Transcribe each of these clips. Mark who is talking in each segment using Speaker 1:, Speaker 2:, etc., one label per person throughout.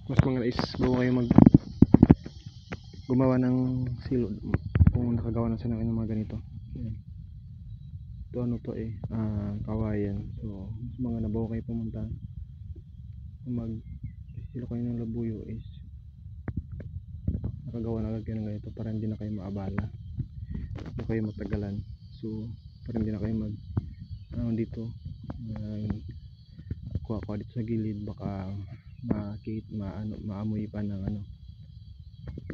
Speaker 1: mas mga nais bago kayo gumawa ng silo kung nakagawa na sila ng mga ganito. Ayan. Ito ano to kawayan. So mas mga nabago kayo pumunta kung silo kayo ng labuyo is nakagawa na agad kayo ng ganito para hindi na kayo maabala, hindi kayo matagalan. So para hindi na kayo dito kuha dito sa gilid, baka maamoy pa ng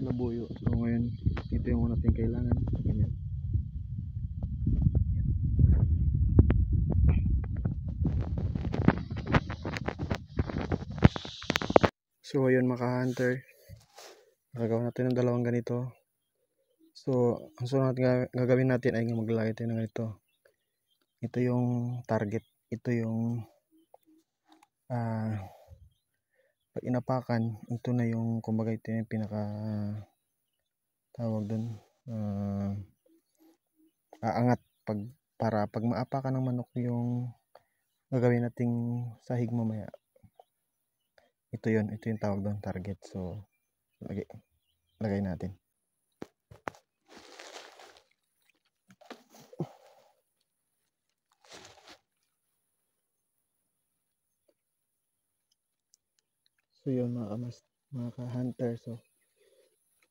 Speaker 1: labuyo. So ngayon ito yung natin kailangan. Ganyan. So ayun mga hunter, nakagawa natin ng dalawang ganito. So ang sunod natin gagawin natin ay maglalagay tayo ng ganito. Ito yung target, ito yung pag inapakan, ito na yung kumbaga ito yung pinaka tawag dun aangat para pag maapakan ng manok yung gagawin nating sahig mamaya. Ito yung tawag doon, target. So lagay natin. So yun mga ka-hunter, so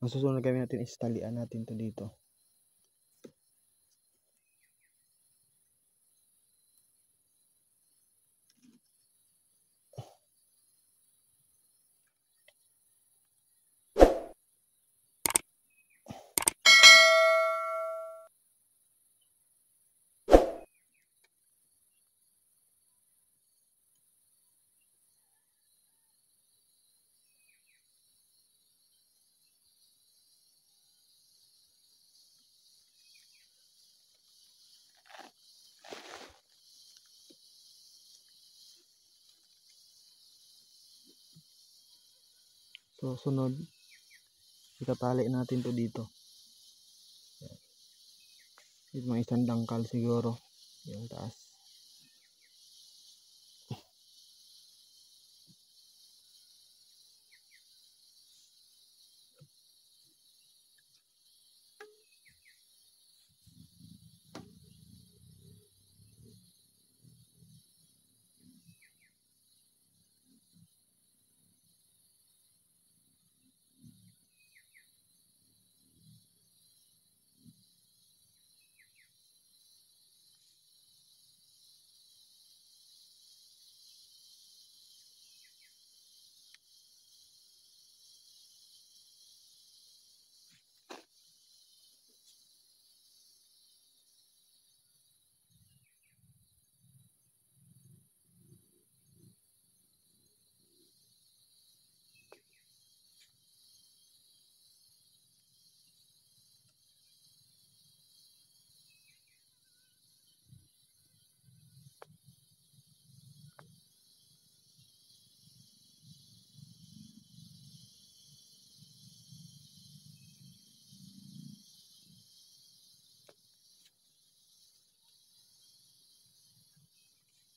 Speaker 1: ang susunod na gawin natin is talian natin to dito. So sunod, itatali natin to dito. Ito mga isang dangkal siguro yung taas.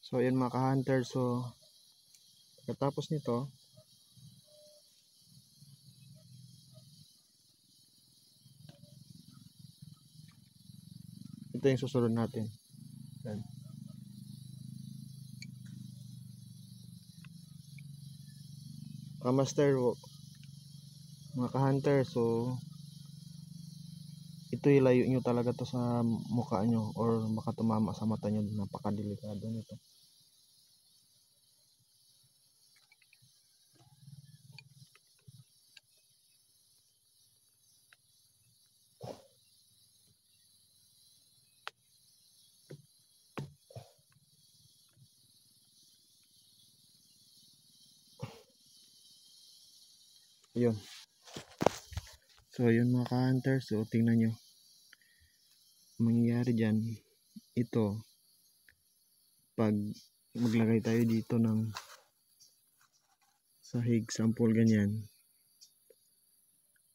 Speaker 1: So ayan mga ka-hunter, so pagkatapos nito ito yung susunod natin. Ayan. Master, mga ka-hunter, so ito ilayo nyo talaga to sa mukha nyo or makatumama sa mata nyo. Napakadelikado nito. Ayun. So yun mga ka-hunter, so tingnan nyo mangyayari dyan. Ito pag maglagay tayo dito ng sahig, sample ganyan,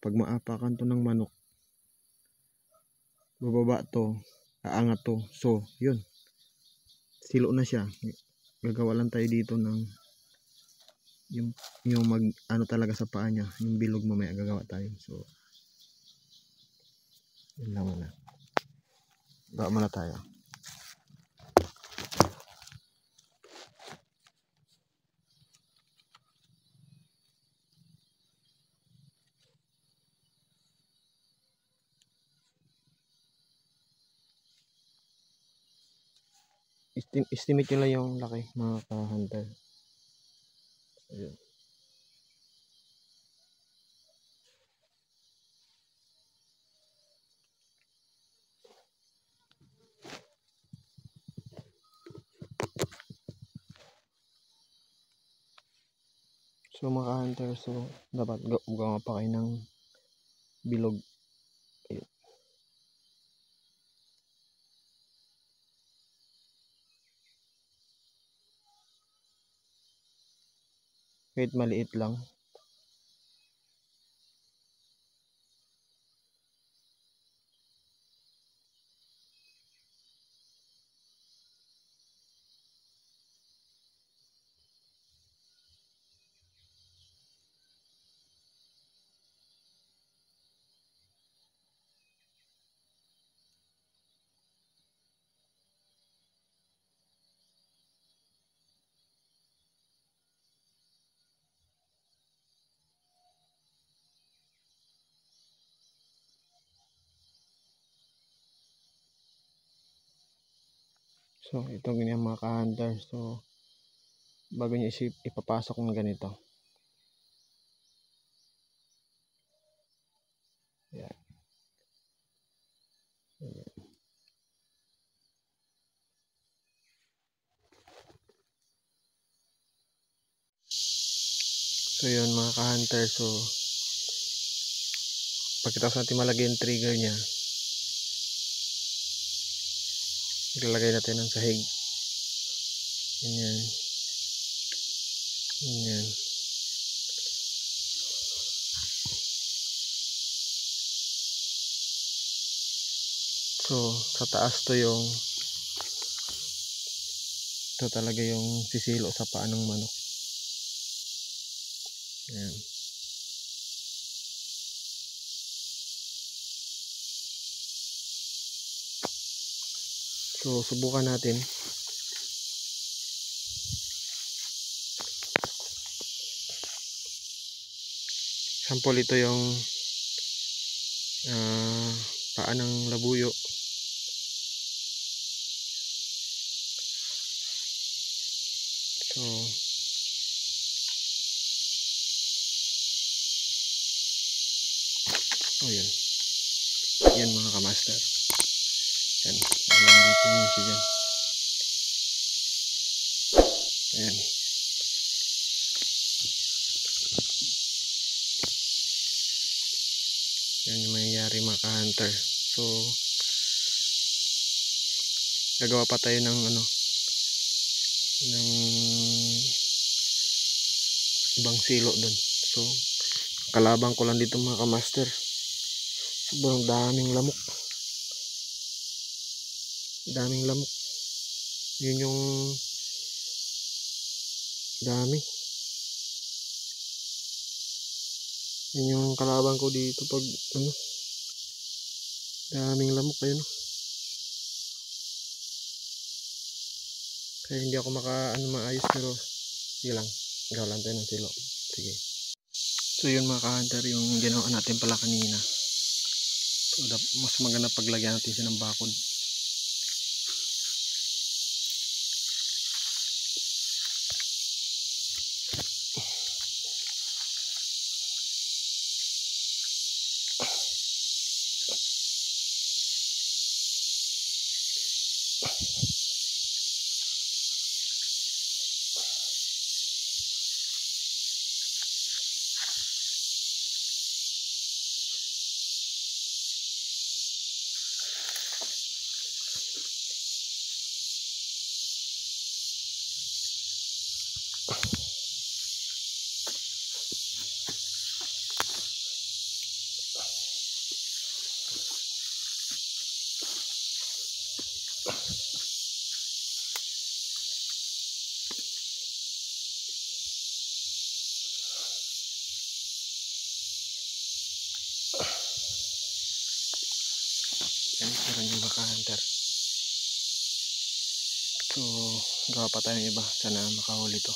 Speaker 1: pag maapakan to ng manok, bababa to, aangat to. So yun, silo na siya. Gagawa lang tayo dito ng yung mag ano talaga sa paa niya, yung bilog, mamaya gagawa tayo. So yun lang muna, gawa muna tayo. Estimate nyo lang yung laki mga ka-hunter. Ayun. So mga ka-hunter, so dapat gawa pa kayo ng bilog. Ayun. Kahit maliit lang. So ito ganyan mga ka-hunter. So bago nyo ipapasok ng ganito, yan. So yun mga ka-hunter, so pagkatapos natin malagay yung trigger nya, ilalagay natin ng sahig. Ganyan. Ganyan. So sa taas to yung, ito talaga yung sisilo sa paa ng manok. Ayan. So subukan natin. Sample, ito yung paa ng labuyo. So oh yun. Yan mga kamaster. Yan. Alam dito mo siya dyan. Ayan. Yan yung mangyayari mga ka-hunter. So gagawa pa tayo ng ano, ng ibang silo dun. So kalabang ko lang dito mga kamaster, sobrang daming lamok. Daming lamok. Yun yung dami. Yun yung kalabang ko dito pag ano, daming lamok. Ayun. Kaya hindi ako maayos, pero sige lang, gawa lang tayo ng silo. Sige. So yun mga ka-hunter, yung ginawa natin pala kanina. So mas maganda paglagyan natin siya ng bakod. ka-hunter. So, gawa pa tayo ng iba. Sana makahuli to.